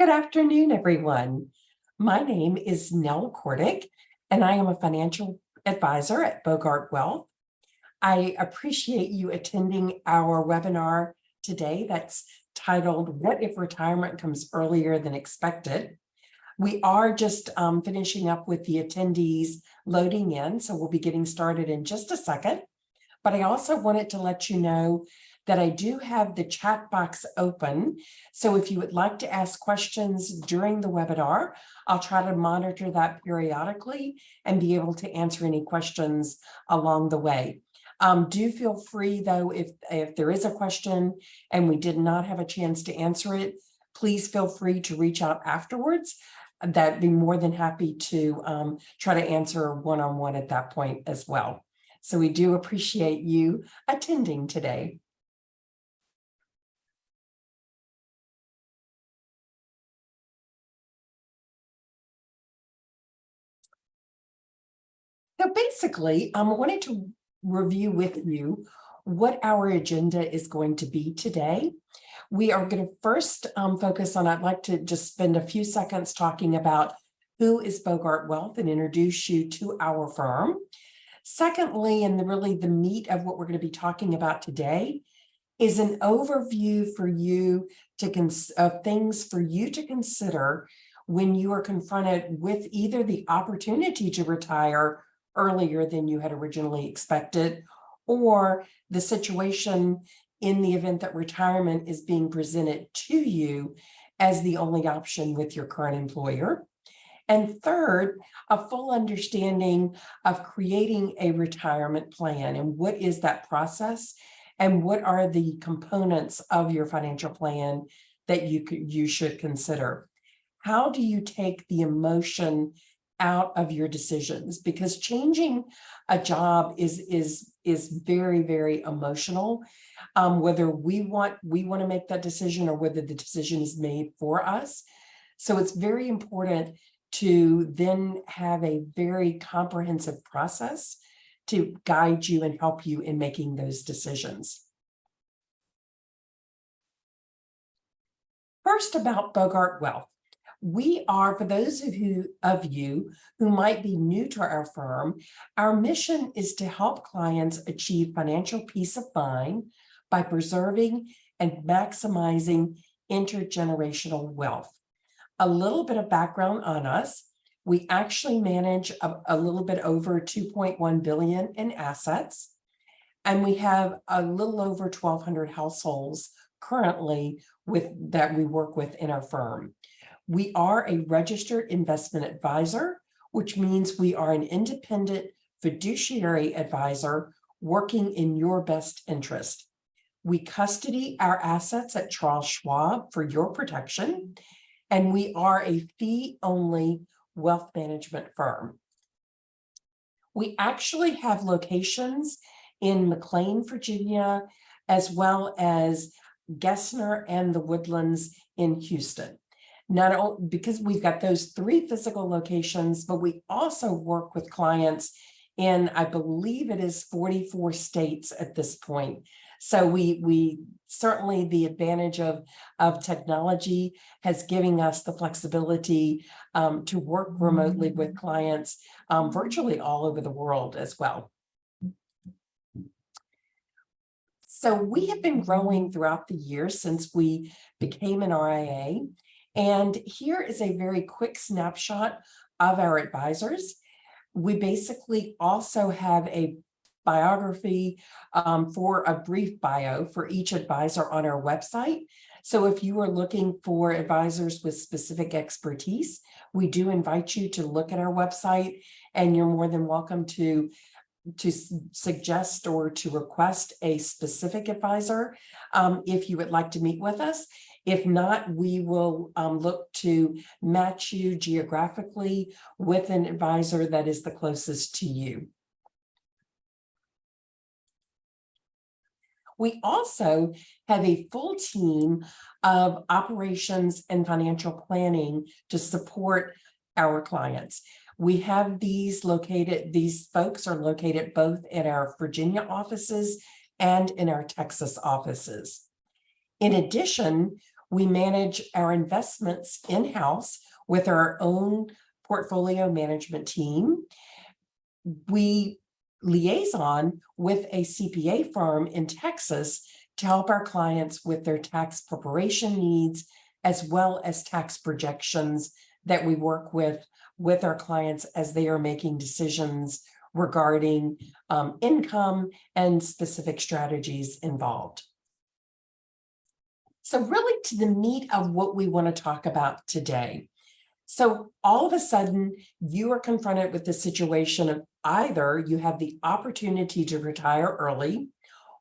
Good afternoon, everyone. My name is Nell Cordick, and I am a financial advisor at Bogart Wealth. I appreciate you attending our webinar today that's titled, What If Retirement Comes Earlier Than Expected? We are just finishing up with the attendees loading in, so we'll be getting started in just a second. But I also wanted to let you know that I do have the chat box open. So if you would like to ask questions during the webinar, I'll try to monitor that periodically and be able to answer any questions along the way. Do feel free, though, if there is a question and we did not have a chance to answer it, please feel free to reach out afterwards. That'd be more than happy to try to answer one-on-one at that point as well. So we do appreciate you attending today. So basically, I wanted to review with you what our agenda is going to be today. We are going to first focus on, I'd like to just spend a few seconds talking about who is Bogart Wealth and introduce you to our firm. Secondly, and really the meat of what we're going to be talking about today is an overview for you of things for you to consider when you are confronted with either the opportunity to retire earlier than you had originally expected, or the situation in the event that retirement is being presented to you as the only option with your current employer. And third, a full understanding of creating a retirement plan and what is that process and what are the components of your financial plan that you should consider. How do you take the emotion out of your decisions? Because changing a job is very, very emotional. Whether we want to make that decision or whether the decision is made for us. So it's very important to then have a very comprehensive process to guide you and help you in making those decisions. First, about Bogart Wealth. We are, for those of you who might be new to our firm, our mission is to help clients achieve financial peace of mind by preserving and maximizing intergenerational wealth. A little bit of background on us. We actually manage a little bit over 2.1 billion in assets, and we have a little over 1,200 households currently that we work with in our firm. We are a registered investment advisor, which means we are an independent fiduciary advisor working in your best interest. We custody our assets at Charles Schwab for your protection, and we are a fee-only wealth management firm. We actually have locations in McLean, Virginia, as well as Gessner and the Woodlands in Houston. Not only because we've got those 3 physical locations, but we also work with clients in, I believe it is 44 states at this point. So we certainly, the advantage of technology has given us the flexibility to work remotely with clients virtually all over the world as well. So we have been growing throughout the years since we became an RIA. And here is a very quick snapshot of our advisors. We basically also have a biography for a brief bio for each advisor on our website. So if you are looking for advisors with specific expertise, we do invite you to look at our website, and you're more than welcome to suggest or to request a specific advisor if you would like to meet with us. If not, we will look to match you geographically with an advisor that is the closest to you. We also have a full team of operations and financial planning to support our clients. We have these folks are located both in our Virginia offices and in our Texas offices. In addition, We manage our investments in-house with our own portfolio management team. We liaison with a CPA firm in Texas to help our clients with their tax preparation needs, as well as tax projections that we work with our clients as they are making decisions regarding income and specific strategies involved. So really to the meat of what we want to talk about today. So all of a sudden, you are confronted with the situation of either you have the opportunity to retire early,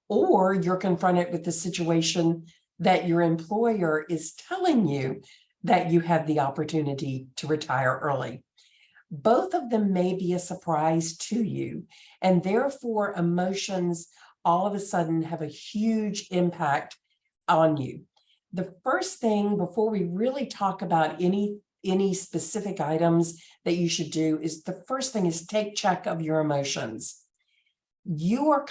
or you're confronted with the situation that your employer is telling you that you have the opportunity to retire early. Both of them may be a surprise to you, and therefore emotions all of a sudden have a huge impact on you. The first thing, before we really talk about any specific items that you should do, is the first thing is take check of your emotions. You are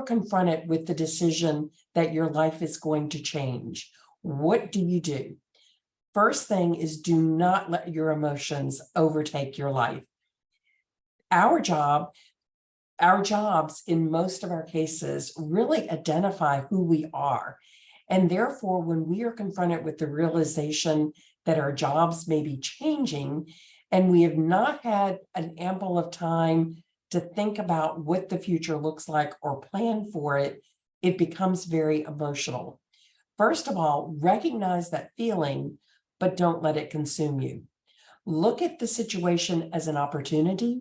confronted with the decision that your life is going to change. What do you do? First thing is, do not let your emotions overtake your life. Our jobs in most of our cases really identify who we are. And therefore, when we are confronted with the realization that our jobs may be changing and we have not had an ample of time to think about what the future looks like or plan for it, it becomes very emotional. First of all, recognize that feeling, but don't let it consume you. Look at the situation as an opportunity.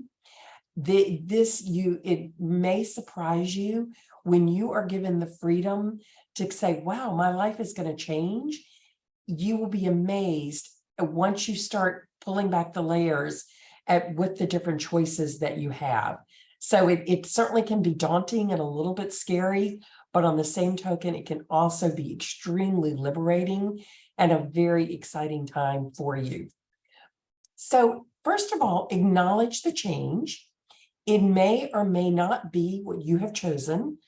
It may surprise you when you are given the freedom to say, wow, my life is going to change. You will be amazed once you start pulling back the layers with the different choices that you have. So it certainly can be daunting and a little bit scary, but on the same token, it can also be extremely liberating and a very exciting time for you. So first of all, acknowledge the change. It may or may not be what you have chosen,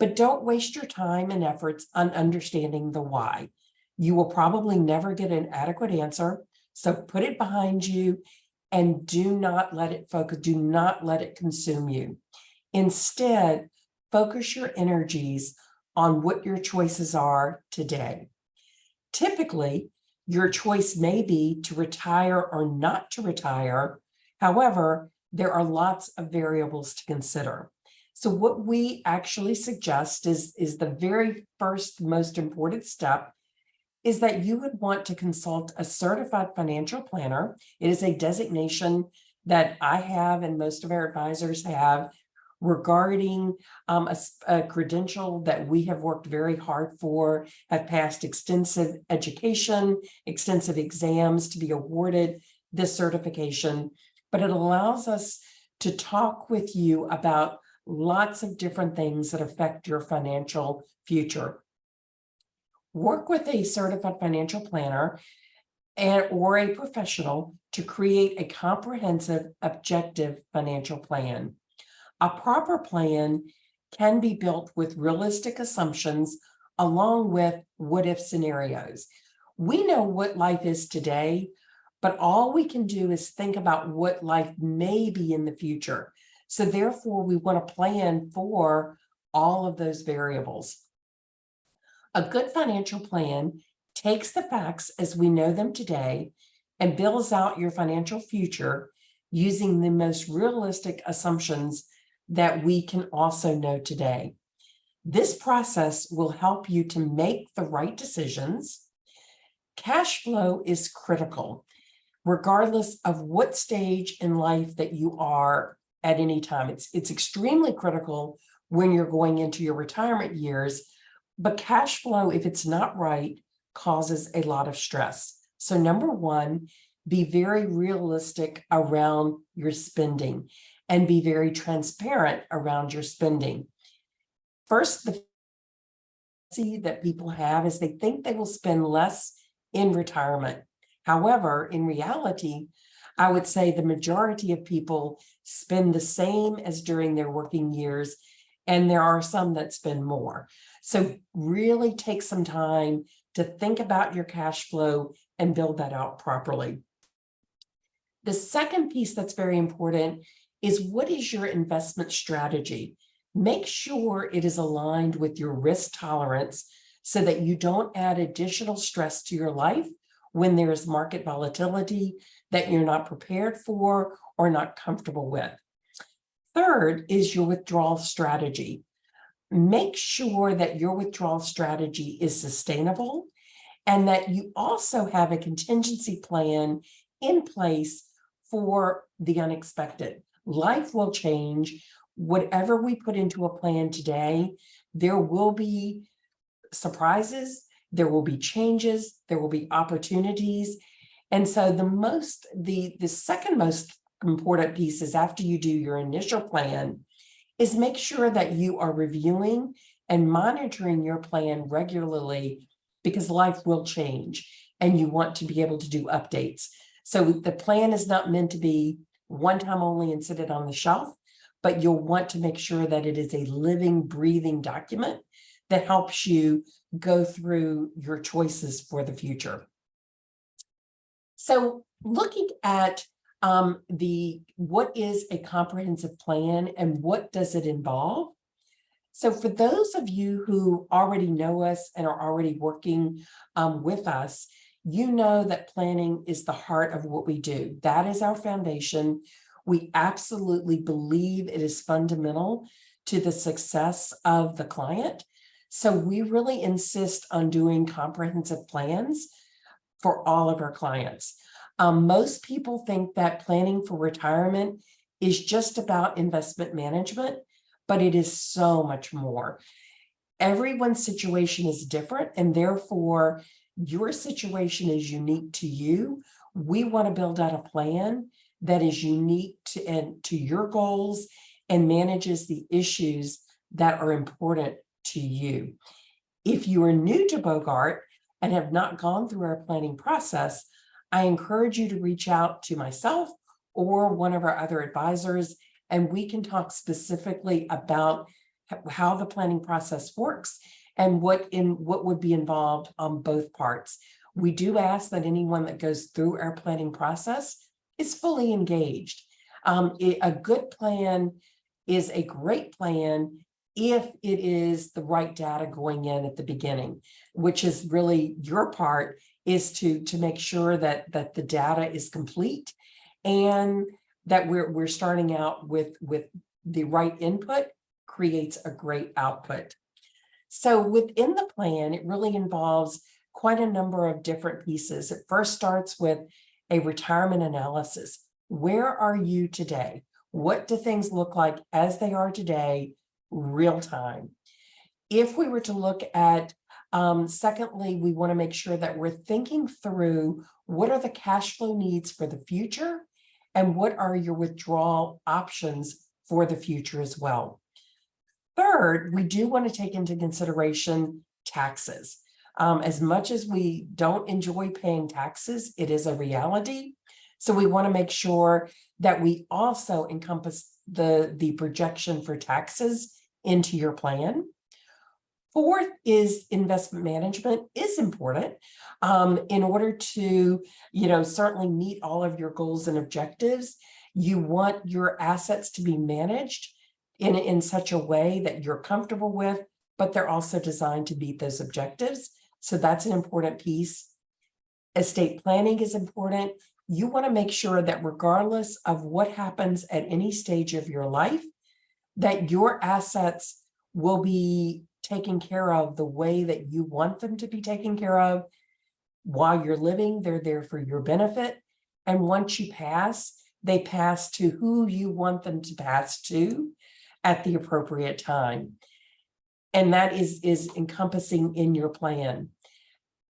but don't waste your time and efforts on understanding the why. You will probably never get an adequate answer, so put it behind you and do not let it consume you. Instead, focus your energies on what your choices are today. Typically, your choice may be to retire or not to retire. However, there are lots of variables to consider. So what we actually suggest is the very first most important step is that you would want to consult a certified financial planner. It is a designation that I have and most of our advisors have regarding a credential that we have worked very hard for, have passed extensive education, extensive exams to be awarded this certification, but it allows us to talk with you about lots of different things that affect your financial future. Work with a certified financial planner or a professional to create a comprehensive, objective financial plan. A proper plan can be built with realistic assumptions along with what-if scenarios. We know what life is today, but all we can do is think about what life may be in the future. So therefore, we want to plan for all of those variables. A good financial plan takes the facts as we know them today and builds out your financial future using the most realistic assumptions that we can also know today. This process will help you to make the right decisions. Cash flow is critical, regardless of what stage in life that you are at any time. It's extremely critical when you're going into your retirement years, but cash flow, if it's not right, causes a lot of stress. So number one, be very realistic around your spending and be very transparent around your spending. First, the fantasy that people have is they think they will spend less in retirement. However, in reality, I would say the majority of people spend the same as during their working years, and there are some that spend more. So really take some time to think about your cash flow and build that out properly. The second piece that's very important is, what is your investment strategy? Make sure it is aligned with your risk tolerance so that you don't add additional stress to your life when there's market volatility that you're not prepared for or not comfortable with. Third is your withdrawal strategy. Make sure that your withdrawal strategy is sustainable and that you also have a contingency plan in place for the unexpected. Life will change. Whatever we put into a plan today, there will be surprises, there will be changes, there will be opportunities. And so the second most important piece is, after you do your initial plan, is make sure that you are reviewing and monitoring your plan regularly, because life will change and you want to be able to do updates. So the plan is not meant to be one time only and sit it on the shelf, but you'll want to make sure that it is a living, breathing document that helps you go through your choices for the future. So looking at what is a comprehensive plan and what does it involve? So for those of you who already know us and are already working with us, you know that planning is the heart of what we do. That is our foundation. We absolutely believe it is fundamental to the success of the client. So we really insist on doing comprehensive plans for all of our clients. Most people think that planning for retirement is just about investment management, but it is so much more. Everyone's situation is different, and therefore your situation is unique to you. We want to build out a plan that is unique to your goals and manages the issues that are important to you. If you are new to Bogart and have not gone through our planning process, I encourage you to reach out to myself or one of our other advisors, and we can talk specifically about how the planning process works and what would be involved on both parts. We do ask that anyone that goes through our planning process is fully engaged. A good plan is a great plan if it is the right data going in at the beginning, which is really your part, is to make sure that the data is complete and that we're starting out with the right input creates a great output. So within the plan, it really involves quite a number of different pieces. It first starts with a retirement analysis. Where are you today? What do things look like as they are today, real time? If we were to look at, secondly, we want to make sure that we're thinking through what are the cash flow needs for the future and what are your withdrawal options for the future as well. Third, we do want to take into consideration taxes. As much as we don't enjoy paying taxes, it is a reality. So we want to make sure that we also encompass the projection for taxes into your plan. Fourth is investment management is important in order to, certainly meet all of your goals and objectives. You want your assets to be managed in such a way that you're comfortable with, but they're also designed to meet those objectives. So that's an important piece. Estate planning is important. You want to make sure that regardless of what happens at any stage of your life, that your assets will be taken care of the way that you want them to be taken care of. While you're living, they're there for your benefit. And once you pass, they pass to who you want them to pass to at the appropriate time. And that is encompassing in your plan.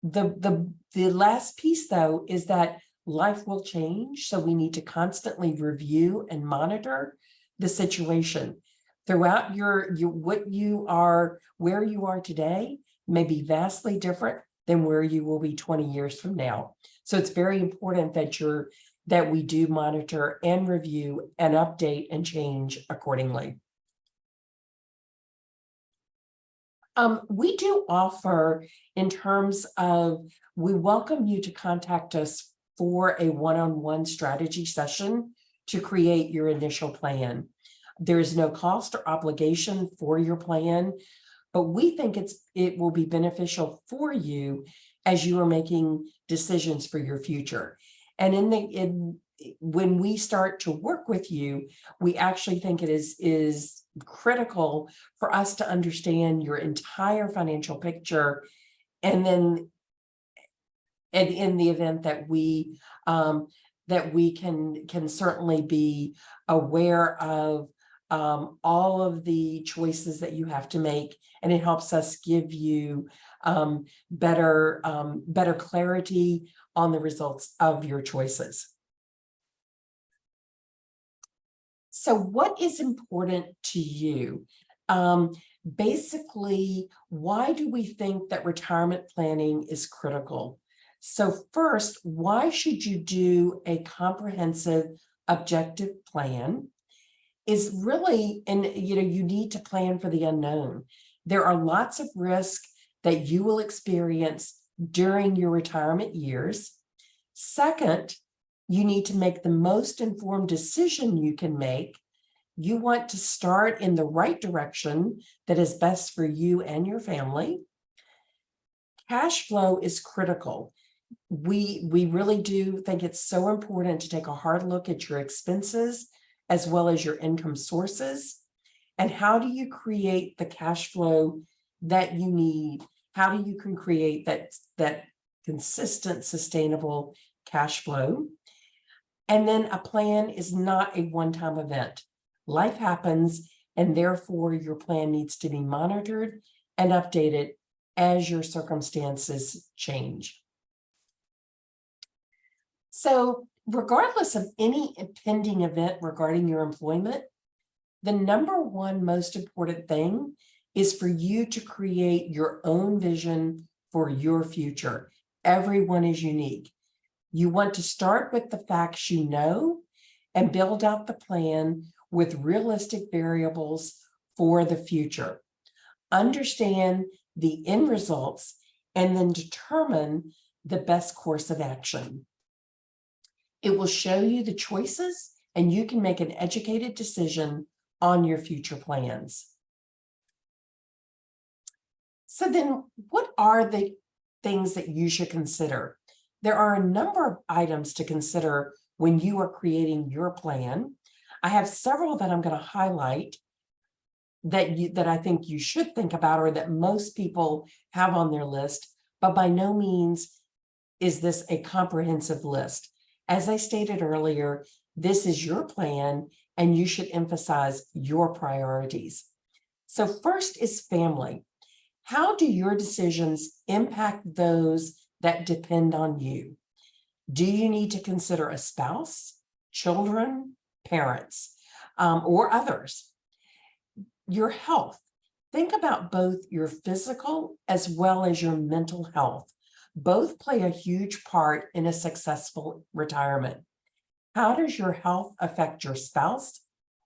The last piece, though, is that life will change. So we need to constantly review and monitor the situation. Throughout where you are today may be vastly different than where you will be 20 years from now. So it's very important that we do monitor and review and update and change accordingly. We do offer, in terms of, we welcome you to contact us for a one-on-one strategy session to create your initial plan. There is no cost or obligation for your plan, but we think it will be beneficial for you as you are making decisions for your future. And when we start to work with you, we actually think it is critical for us to understand your entire financial picture. And then, and in the event that we can certainly be aware of all of the choices that you have to make, and it helps us give you better clarity on the results of your choices. So what is important to you? Basically, why do we think that retirement planning is critical? So first, why should you do a comprehensive objective plan? Is really, and you need to plan for the unknown. There are lots of risks that you will experience during your retirement years. Second, you need to make the most informed decision you can make. You want to start in the right direction that is best for you and your family. Cash flow is critical. We really do think it's so important to take a hard look at your expenses as well as your income sources. And how do you create the cash flow that you need? How do you can create that consistent, sustainable cash flow? And then a plan is not a one-time event. Life happens, and therefore your plan needs to be monitored and updated as your circumstances change. So regardless of any impending event regarding your employment, the number one most important thing is for you to create your own vision for your future. Everyone is unique. You want to start with the facts you know and build out the plan with realistic variables for the future. Understand the end results and then determine the best course of action. It will show you the choices, and you can make an educated decision on your future plans. So then, what are the things that you should consider? There are a number of items to consider when you are creating your plan. I have several that I'm going to highlight that I think you should think about, or that most people have on their list, but by no means is this a comprehensive list. As I stated earlier, this is your plan, and you should emphasize your priorities. So first is family. How do your decisions impact those that depend on you? Do you need to consider a spouse, children, parents, or others? Your health. Think about both your physical as well as your mental health. Both play a huge part in a successful retirement. How does your health affect your spouse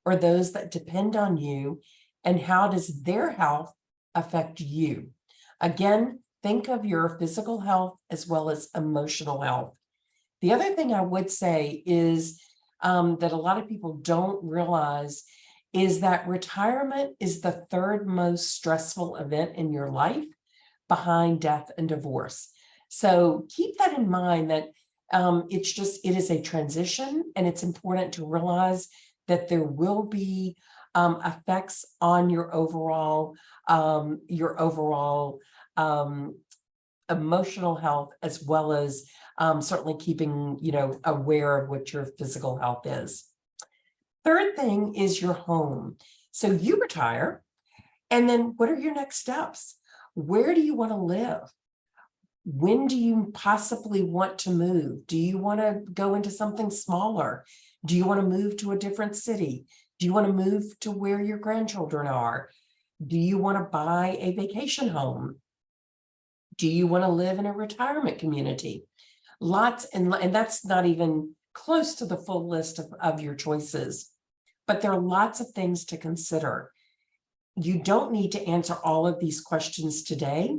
or those that depend on you? And how does their health affect you? Again, think of your physical health as well as emotional health. The other thing I would say is that a lot of people don't realize is that retirement is the third most stressful event in your life behind death and divorce. So keep that in mind, that it is a transition, and it's important to realize that there will be effects on your overall emotional health, as well as certainly keeping aware of what your physical health is. Third thing is your home. So you retire, and then what are your next steps? Where do you want to live? When do you possibly want to move? Do you want to go into something smaller? Do you want to move to a different city? Do you want to move to where your grandchildren are? Do you want to buy a vacation home? Do you want to live in a retirement community? Lots, and that's not even close to the full list of your choices, but there are lots of things to consider. You don't need to answer all of these questions today,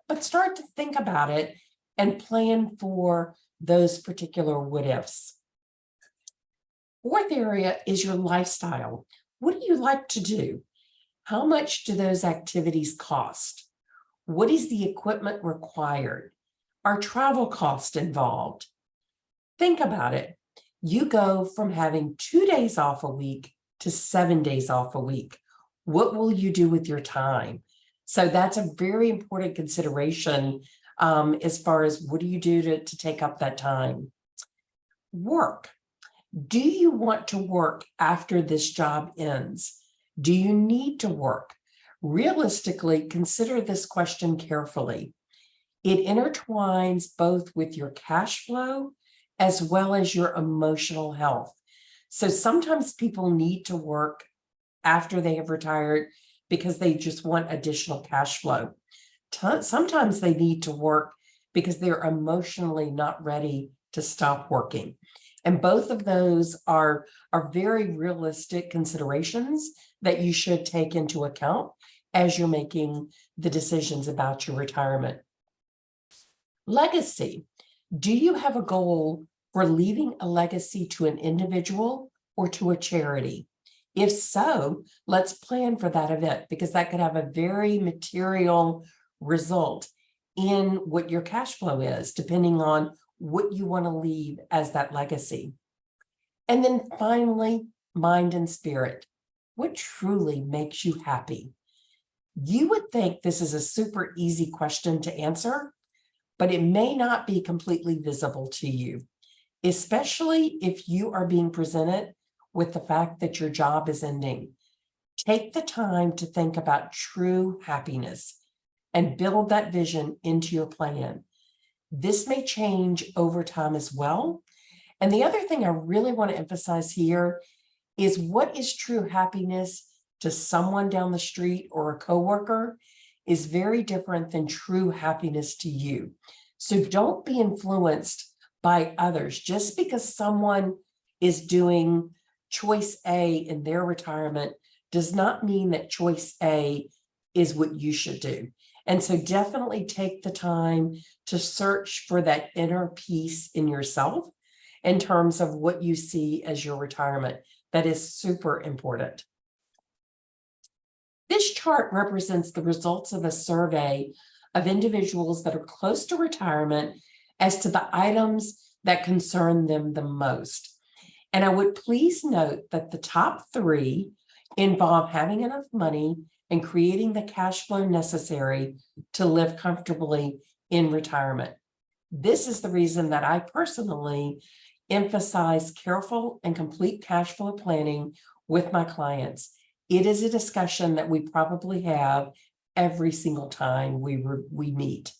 but start to think about it and plan for those particular what ifs. Fourth area is your lifestyle. What do you like to do? How much do those activities cost? What is the equipment required? Are travel costs involved? Think about it. You go from having 2 days off a week to 7 days off a week. What will you do with your time? So that's a very important consideration as far as what do you do to take up that time? Work. Do you want to work after this job ends? Do you need to work? Realistically, consider this question carefully. It intertwines both with your cash flow as well as your emotional health. So sometimes people need to work after they have retired because they just want additional cash flow. Sometimes they need to work because they're emotionally not ready to stop working. And both of those are very realistic considerations that you should take into account as you're making the decisions about your retirement. Legacy. Do you have a goal for leaving a legacy to an individual or to a charity? If so, let's plan for that event because that could have a very material result in what your cash flow is, depending on what you want to leave as that legacy. And then finally, mind and spirit. What truly makes you happy? You would think this is a super easy question to answer, but it may not be completely visible to you, especially if you are being presented with the fact that your job is ending. Take the time to think about true happiness and build that vision into your plan. This may change over time as well. And the other thing I really want to emphasize here is what is true happiness to someone down the street or a coworker is very different than true happiness to you. So don't be influenced by others. Just because someone is doing choice A in their retirement does not mean that choice A is what you should do. And so definitely take the time to search for that inner peace in yourself in terms of what you see as your retirement. That is super important. This chart represents the results of a survey of individuals that are close to retirement as to the items that concern them the most. And I would please note that the top 3 involve having enough money and creating the cash flow necessary to live comfortably in retirement. This is the reason that I personally emphasize careful and complete cash flow planning with my clients. It is a discussion that we probably have every single time we meet.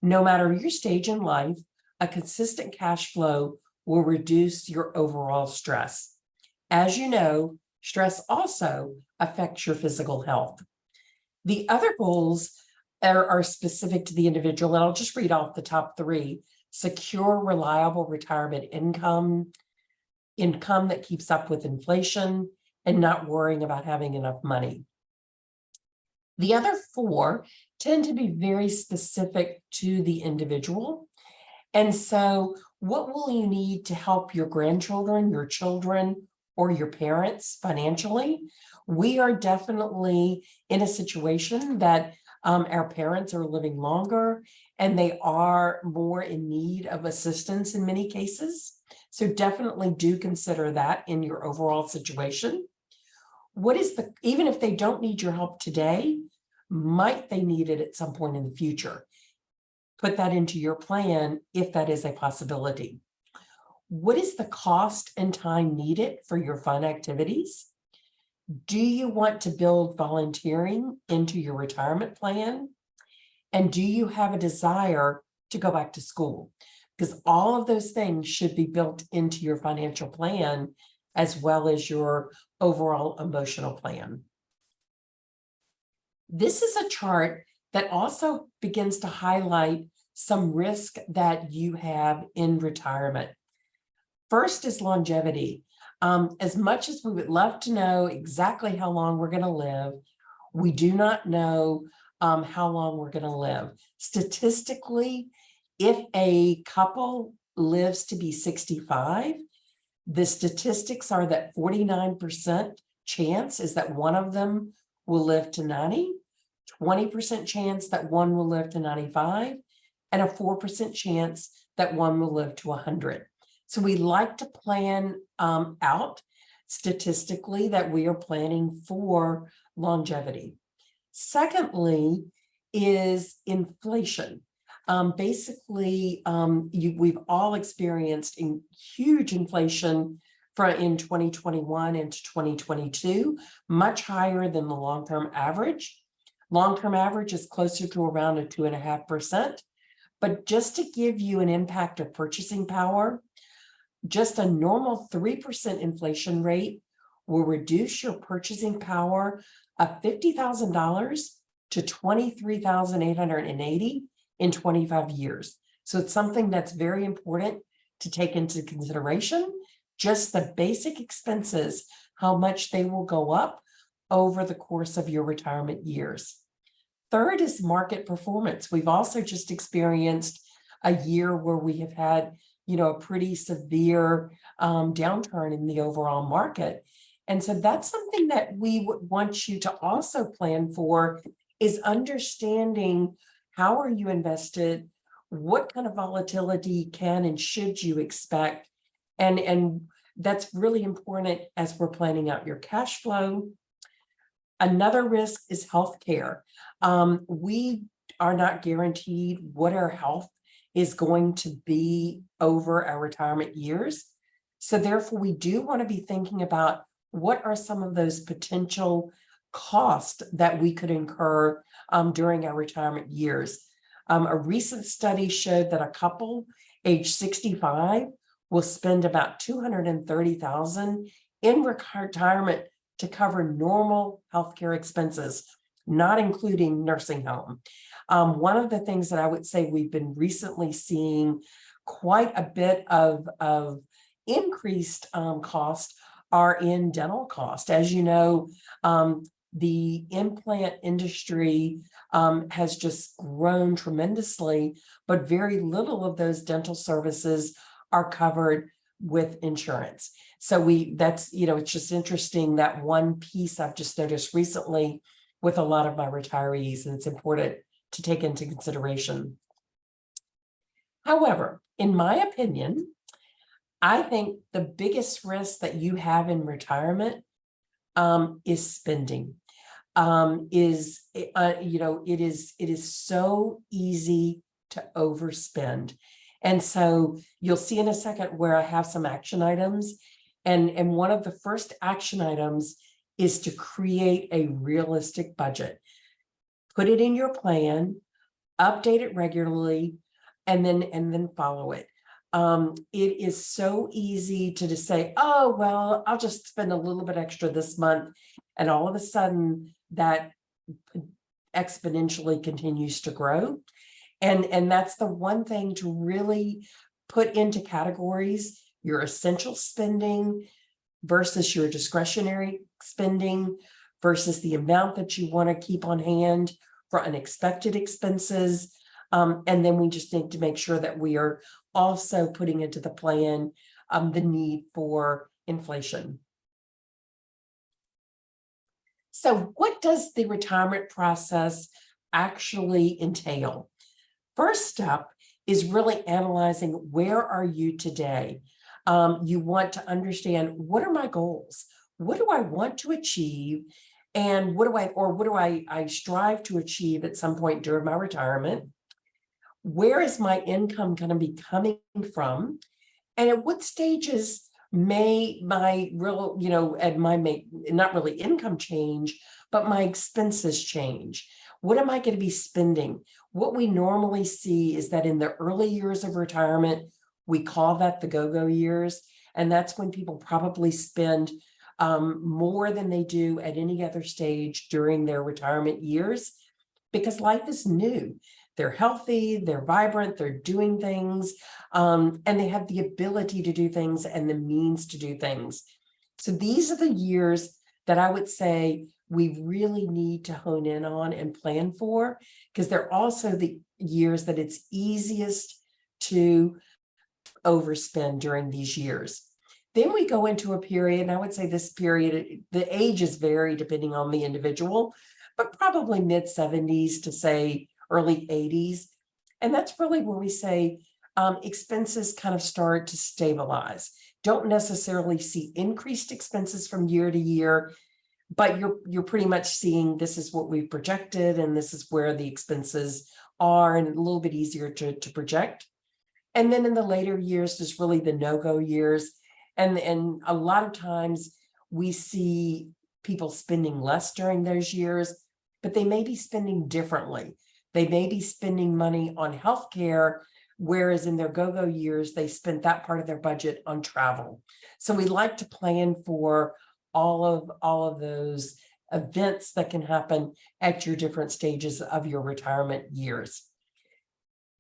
No matter your stage in life, a consistent cash flow will reduce your overall stress. As you know, stress also affects your physical health. The other goals are specific to the individual, and I'll just read off the top 3. Secure, reliable retirement income that keeps up with inflation, and not worrying about having enough money. The other 4 tend to be very specific to the individual. And so what will you need to help your grandchildren, your children, or your parents financially? We are definitely in a situation that our parents are living longer and they are more in need of assistance in many cases. So definitely do consider that in your overall situation. Even if they don't need your help today, might they need it at some point in the future? Put that into your plan if that is a possibility. What is the cost and time needed for your fun activities? Do you want to build volunteering into your retirement plan? And do you have a desire to go back to school? Because all of those things should be built into your financial plan as well as your overall emotional plan. This is a chart that also begins to highlight some risk that you have in retirement. First is longevity. As much as we would love to know exactly how long we're going to live, We do not know how long we're going to live. Statistically, if a couple lives to be 65, the statistics are that 49% chance is that one of them will live to 90, 20% chance that one will live to 95, and a 4% chance that one will live to 100. So we like to plan out statistically that we are planning for longevity. Secondly is inflation. Basically, we've all experienced huge inflation in 2021 into 2022, much higher than the long-term average. Long-term average is closer to around a 2.5%. But just to give you an impact of purchasing power, just a normal 3% inflation rate will reduce your purchasing power of $50,000 to $23,880 in 25 years. So it's something that's very important to take into consideration. Just the basic expenses, how much they will go up over the course of your retirement years. Third is market performance. We've also just experienced a year where we have had, a pretty severe downturn in the overall market. And so that's something that we would want you to also plan for, is understanding how are you invested, what kind of volatility can and should you expect, and that's really important as we're planning out your cash flow. Another risk is healthcare. We are not guaranteed what our health is going to be over our retirement years. So therefore, we do want to be thinking about what are some of those potential costs that we could incur during our retirement years. A recent study showed that a couple age 65 will spend about $230,000 in retirement to cover normal healthcare expenses, not including nursing home. One of the things that I would say we've been recently seeing quite a bit of increased cost are in dental cost. As you know, the implant industry has just grown tremendously, but very little of those dental services are covered with insurance. So it's just interesting, that one piece I've just noticed recently with a lot of my retirees, and it's important to take into consideration. However, in my opinion, I think the biggest risk that you have in retirement is spending. It is so easy to overspend. And so you'll see in a second where I have some action items. And one of the first action items is to create a realistic budget. Put it in your plan, update it regularly, and then follow it. It is so easy to just say, oh, well, I'll just spend a little bit extra this month. And all of a sudden that exponentially continues to grow. And that's the one thing to really put into categories: your essential spending versus your discretionary spending versus the amount that you want to keep on hand for unexpected expenses. And then we just need to make sure that we are also putting into the plan the need for inflation. So what does the retirement process actually entail? First step is really analyzing, where are you today? You want to understand, what are my goals? What do I want to achieve? And what do I strive to achieve at some point during my retirement? Where is my income going to be coming from? And at what stages may my real, not really income change, but my expenses change? What am I going to be spending? What we normally see is that in the early years of retirement, we call that the go-go years. And that's when people probably spend more than they do at any other stage during their retirement years, because life is new. They're healthy, they're vibrant, they're doing things, and they have the ability to do things and the means to do things. So these are the years that I would say we really need to hone in on and plan for, because they're also the years that it's easiest to overspend during these years. Then we go into a period, and I would say this period, the ages vary depending on the individual, but probably mid-70s to say early 80s. And that's really where we say expenses kind of start to stabilize. Don't necessarily see increased expenses from year to year, but you're pretty much seeing this is what we've projected, and this is where the expenses are, and a little bit easier to project. And then in the later years, there's really the no-go years. And a lot of times we see people spending less during those years, but they may be spending differently. They may be spending money on healthcare, whereas in their go-go years, they spent that part of their budget on travel. So we like to plan for all of those events that can happen at your different stages of your retirement years.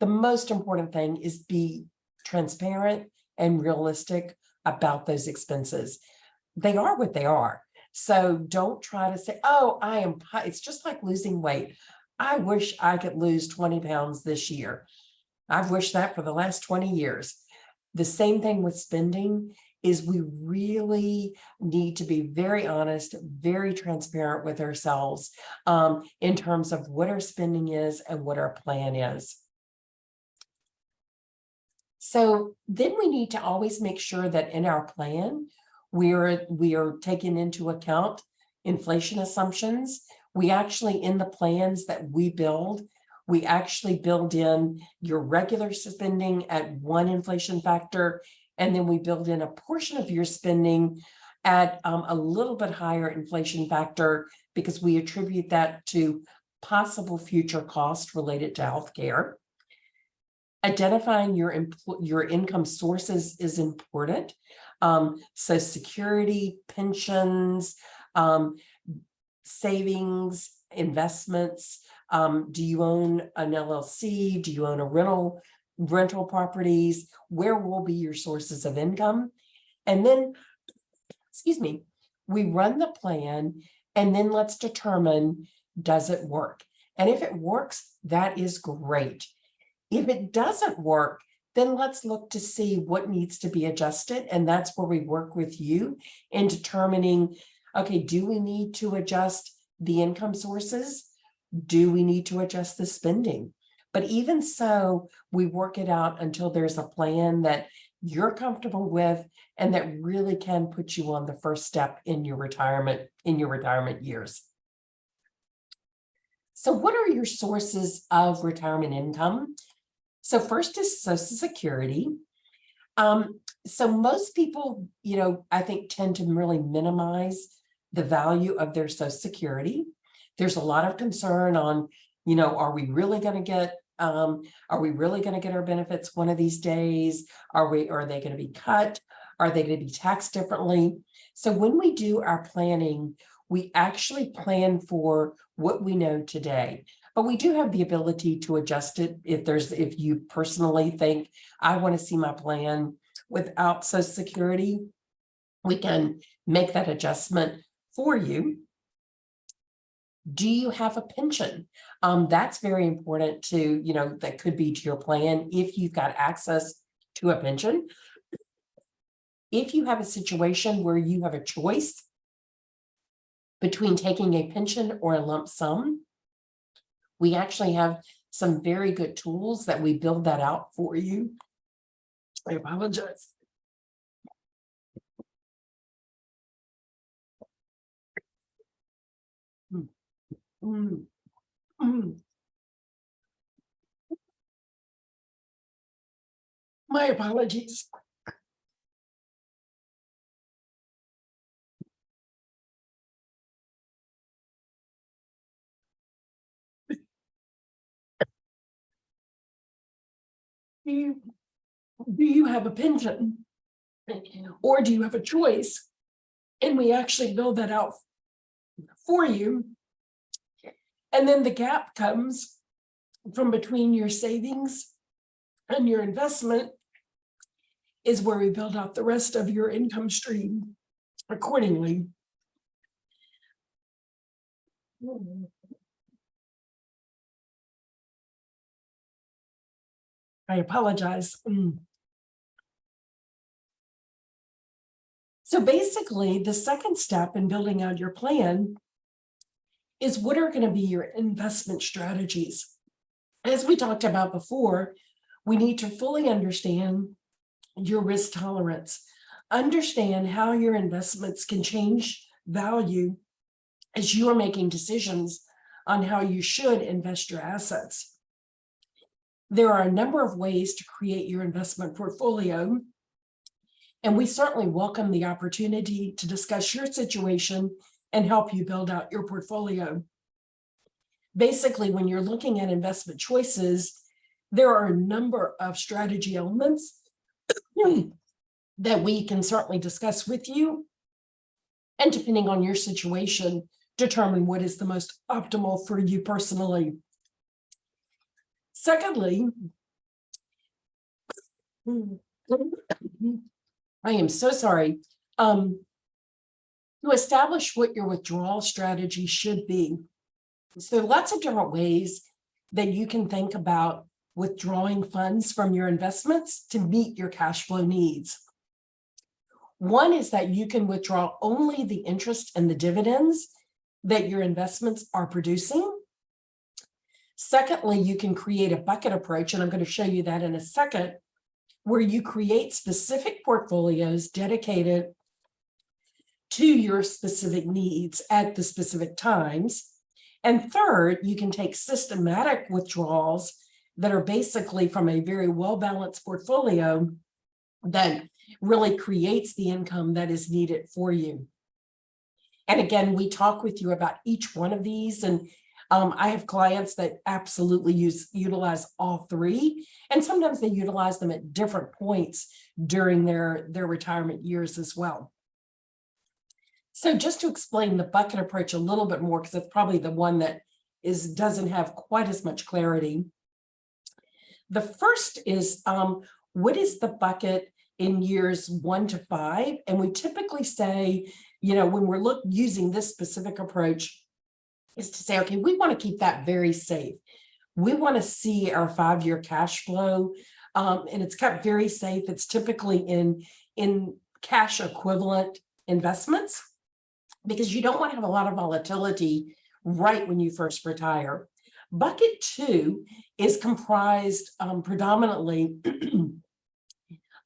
The most important thing is be transparent and realistic about those expenses. They are what they are. So don't try to say, oh, it's just like losing weight. I wish I could lose 20 pounds this year. I've wished that for the last 20 years. The same thing with spending is we really need to be very honest, very transparent with ourselves in terms of what our spending is and what our plan is. So then we need to always make sure that in our plan, we are taking into account inflation assumptions. We actually, in the plans that we build, we actually build in your regular spending at one inflation factor, and then we build in a portion of your spending at a little bit higher inflation factor, because we attribute that to possible future costs related to healthcare. Identifying your income sources is important. So security, pensions, savings, investments. Do you own an LLC? Do you own a rental properties? Where will be your sources of income? And then, excuse me, we run the plan, and then let's determine, does it work? And if it works, that is great. If it doesn't work, then let's look to see what needs to be adjusted. And that's where we work with you in determining, okay, do we need to adjust the income sources? Do we need to adjust the spending? But even so, we work it out until there's a plan that you're comfortable with and that really can put you on the first step in your retirement years. So what are your sources of retirement income? So first is Social Security. So most people, I think tend to really minimize the value of their Social Security. There's a lot of concern on, are we really going to get our benefits one of these days? Are they going to be cut? Are they going to be taxed differently? So when we do our planning, we actually plan for what we know today. But we do have the ability to adjust it if you personally think, I want to see my plan without Social Security, we can make that adjustment for you. Do you have a pension? That's very important to, that could be to your plan if you've got access to a pension. If you have a situation where you have a choice between taking a pension or a lump sum, we actually have some very good tools that we build that out for you. I apologize. My apologies. Do you have a pension? Or do you have a choice? And we actually build that out for you. And then the gap comes from between your savings and your investment is where we build out the rest of your income stream accordingly. I apologize. So basically, the second step in building out your plan is what are going to be your investment strategies. As we talked about before, we need to fully understand your risk tolerance, understand how your investments can change value as you are making decisions on how you should invest your assets. There are a number of ways to create your investment portfolio, and we certainly welcome the opportunity to discuss your situation and help you build out your portfolio. Basically, when you're looking at investment choices, there are a number of strategy elements that we can certainly discuss with you, and depending on your situation, determine what is the most optimal for you personally. Secondly, I am so sorry. To establish what your withdrawal strategy should be. So lots of different ways that you can think about withdrawing funds from your investments to meet your cash flow needs. One is that you can withdraw only the interest and the dividends that your investments are producing. Secondly, you can create a bucket approach, and I'm going to show you that in a second, where you create specific portfolios dedicated to your specific needs at the specific times. And third, you can take systematic withdrawals that are basically from a very well-balanced portfolio that really creates the income that is needed for you. And again, we talk with you about each one of these, and I have clients that absolutely utilize all three, and sometimes they utilize them at different points during their retirement years as well. So just to explain the bucket approach a little bit more, because it's probably the one that doesn't have quite as much clarity. The first is what is the bucket in years 1 to 5? And we typically say, when we're using this specific approach, is to say, okay, we want to keep that very safe. We want to see our 5-year cash flow, and it's kept very safe. It's typically in cash equivalent investments, because you don't want to have a lot of volatility right when you first retire. Bucket 2 is comprised predominantly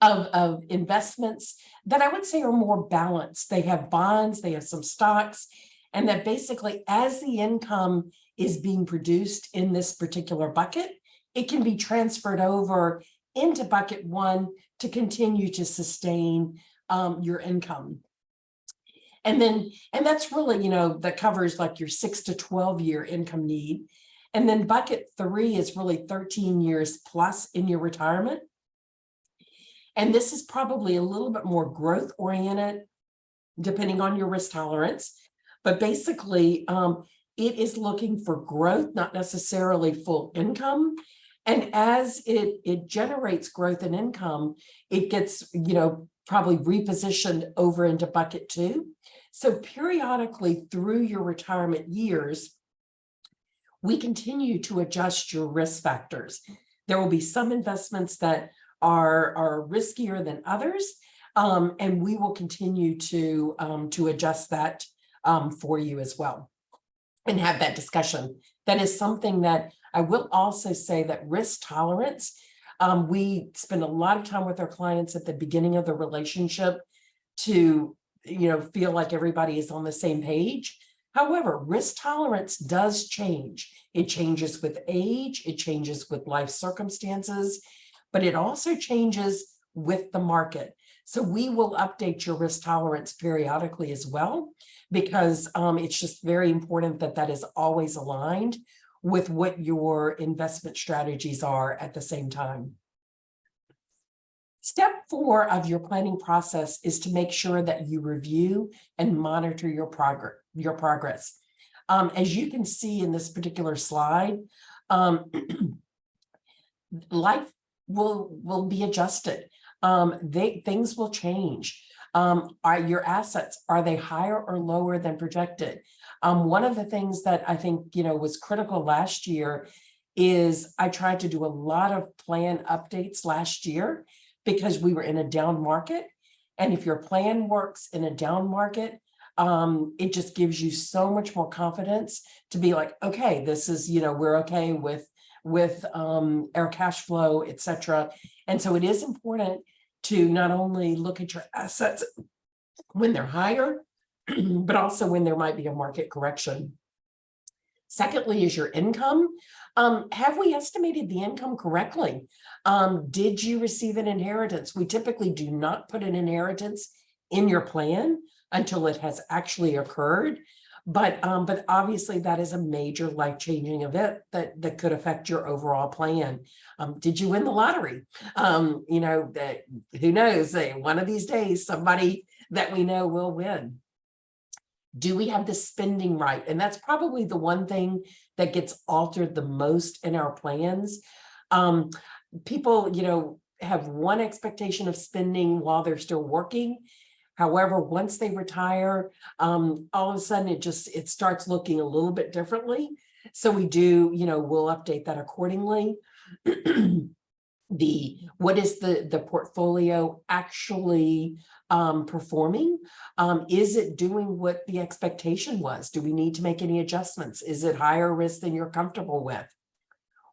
of investments that I would say are more balanced. They have bonds, they have some stocks, and that basically as the income is being produced in this particular bucket, it can be transferred over into bucket 1 to continue to sustain your income. And that's really, that covers like your 6 to 12 year income need. And then bucket 3 is really 13 years plus in your retirement. And this is probably a little bit more growth oriented, depending on your risk tolerance. But basically, it is looking for growth, not necessarily full income. And as it generates growth and income, it gets, probably repositioned over into bucket 2. So periodically through your retirement years, we continue to adjust your risk factors. There will be some investments that are riskier than others, and we will continue to adjust that for you as well and have that discussion. That is something that I will also say that risk tolerance, we spend a lot of time with our clients at the beginning of the relationship to feel like everybody is on the same page. However, risk tolerance does change. It changes with age, it changes with life circumstances, but it also changes with the market. So we will update your risk tolerance periodically as well, because it's just very important that that is always aligned with what your investment strategies are at the same time. Step 4 of your planning process is to make sure that you review and monitor your progress. As you can see in this particular slide, life will be adjusted. Things will change. Are your assets, are they higher or lower than projected? One of the things that I think, was critical last year is I tried to do a lot of plan updates last year because we were in a down market. And if your plan works in a down market, it just gives you so much more confidence to be like, okay, this is, we're okay with our cash flow, etc. And so it is important to not only look at your assets when they're higher, but also when there might be a market correction. Secondly, is your income. Have we estimated the income correctly? Did you receive an inheritance? We typically do not put an inheritance in your plan until it has actually occurred. But obviously that is a major life-changing event that could affect your overall plan. Did you win the lottery? That who knows? One of these days, somebody that we know will win. Do we have the spending right? And that's probably the one thing that gets altered the most in our plans. People, have one expectation of spending while they're still working. However, once they retire, all of a sudden it starts looking a little bit differently. So we do, we'll update that accordingly. What is the portfolio actually performing? Is it doing what the expectation was? Do we need to make any adjustments? Is it higher risk than you're comfortable with?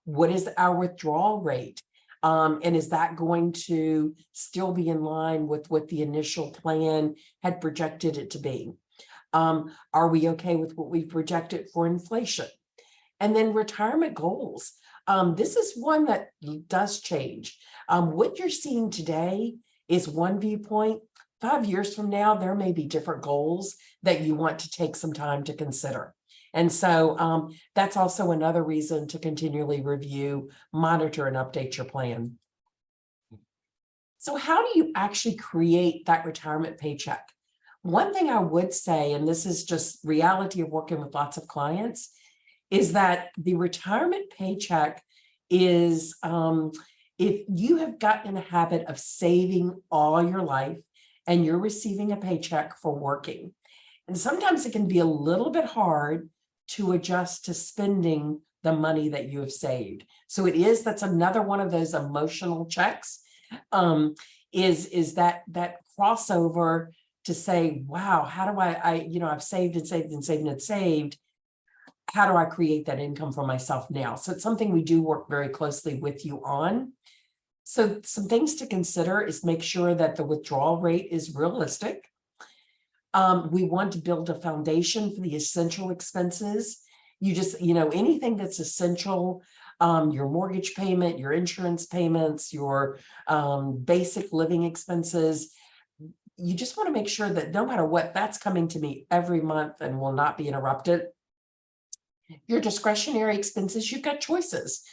What is our withdrawal rate? And is that going to still be in line with what the initial plan had projected it to be? Are we okay with what we've projected for inflation? And then retirement goals. This is one that does change. What you're seeing today is one viewpoint. 5 years from now, there may be different goals that you want to take some time to consider. And so that's also another reason to continually review, monitor, and update your plan. So how do you actually create that retirement paycheck? One thing I would say, and this is just reality of working with lots of clients, is that the retirement paycheck is, if you have gotten in the habit of saving all your life and you're receiving a paycheck for working, and sometimes it can be a little bit hard to adjust to spending the money that you have saved. So that's another one of those emotional checks, is that crossover to say, wow, how do I've saved and saved and saved and saved. How do I create that income for myself now? So it's something we do work very closely with you on. So some things to consider is make sure that the withdrawal rate is realistic. We want to build a foundation for the essential expenses. Anything that's essential, your mortgage payment, your insurance payments, your basic living expenses, you just want to make sure that no matter what, that's coming to me every month and will not be interrupted. Your discretionary expenses, you've got choices.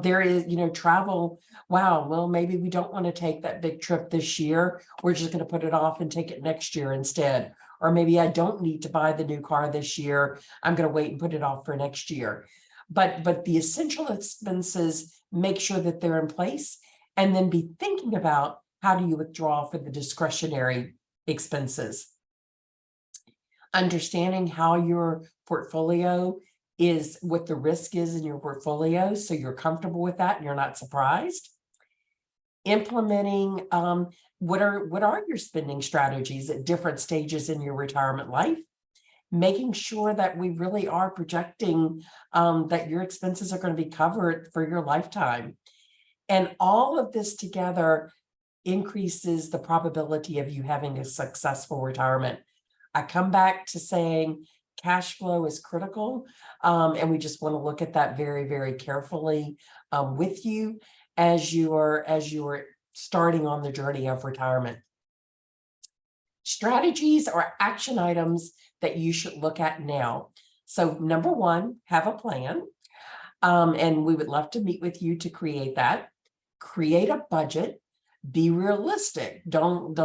There is, travel. Wow, well, maybe we don't want to take that big trip this year. We're just going to put it off and take it next year instead. Or maybe I don't need to buy the new car this year. I'm going to wait and put it off for next year. But the essential expenses, make sure that they're in place, and then be thinking about how do you withdraw for the discretionary expenses. Understanding how your portfolio is, what the risk is in your portfolio, so you're comfortable with that and you're not surprised. Implementing what are your spending strategies at different stages in your retirement life, making sure that we really are projecting that your expenses are going to be covered for your lifetime. And all of this together increases the probability of you having a successful retirement. I come back to saying cash flow is critical, and we just want to look at that very, very carefully with you as you are starting on the journey of retirement. Strategies or action items that you should look at now. So number one, have a plan, and we would love to meet with you to create that. Create a budget. Be realistic. Don't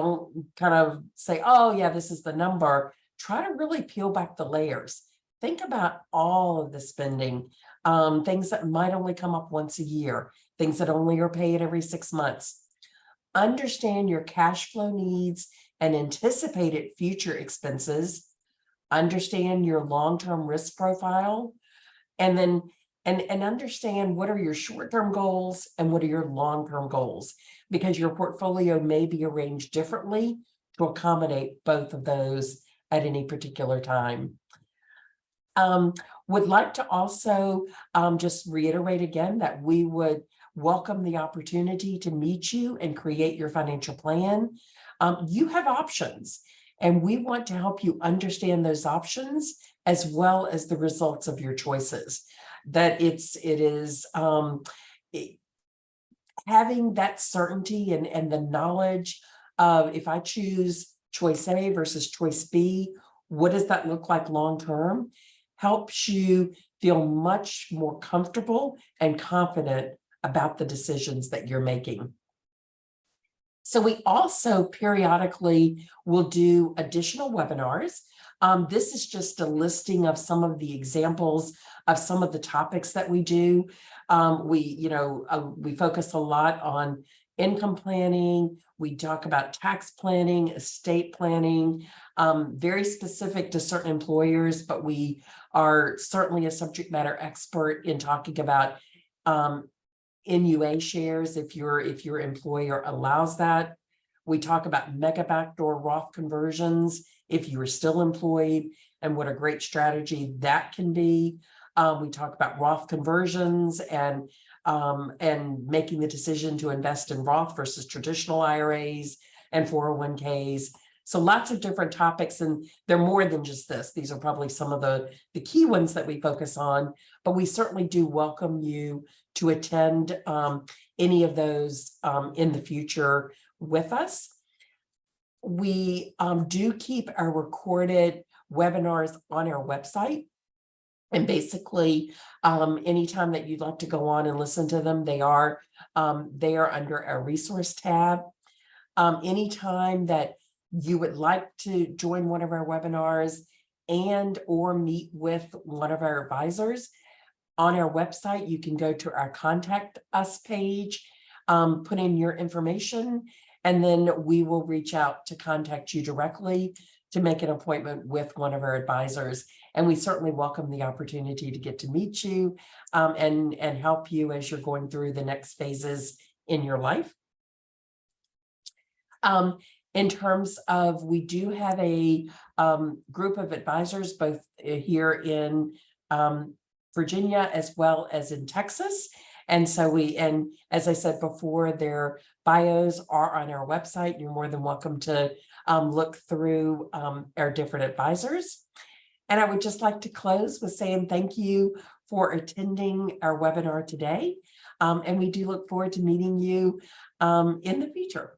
kind of say, oh yeah, this is the number. Try to really peel back the layers. Think about all of the spending, things that might only come up once a year, things that only are paid every 6 months. Understand your cash flow needs and anticipated future expenses. understand your long-term risk profile, and then and understand what are your short-term goals and what are your long-term goals, because your portfolio may be arranged differently to accommodate both of those at any particular time. Would like to also just reiterate again that we would welcome the opportunity to meet you and create your financial plan. You have options, and we want to help you understand those options as well as the results of your choices. That it is having that certainty and the knowledge of, if I choose choice A versus choice B, what does that look like long term? Helps you feel much more comfortable and confident about the decisions that you're making. So we also periodically will do additional webinars. This is just a listing of some of the examples of some of the topics that we do. We focus a lot on income planning. We talk about tax planning, estate planning, very specific to certain employers, but we are certainly a subject matter expert in talking about NUA shares if your employer allows that. We talk about mega backdoor Roth conversions if you are still employed and what a great strategy that can be. We talk about Roth conversions and making the decision to invest in Roth versus traditional IRAs and 401ks. So lots of different topics, and they're more than just this. These are probably some of the key ones that we focus on, but we certainly do welcome you to attend any of those in the future with us. We do keep our recorded webinars on our website. And basically, anytime that you'd like to go on and listen to them, they are under our resource tab. Anytime that you would like to join one of our webinars and or meet with one of our advisors, on our website, you can go to our Contact Us page, put in your information, and then we will reach out to contact you directly to make an appointment with one of our advisors. And we certainly welcome the opportunity to get to meet you and help you as you're going through the next phases in your life. In terms of, we do have a group of advisors both here in Virginia as well as in Texas. And so and as I said before, their bios are on our website. You're more than welcome to look through our different advisors. And I would just like to close with saying thank you for attending our webinar today. And we do look forward to meeting you in the future.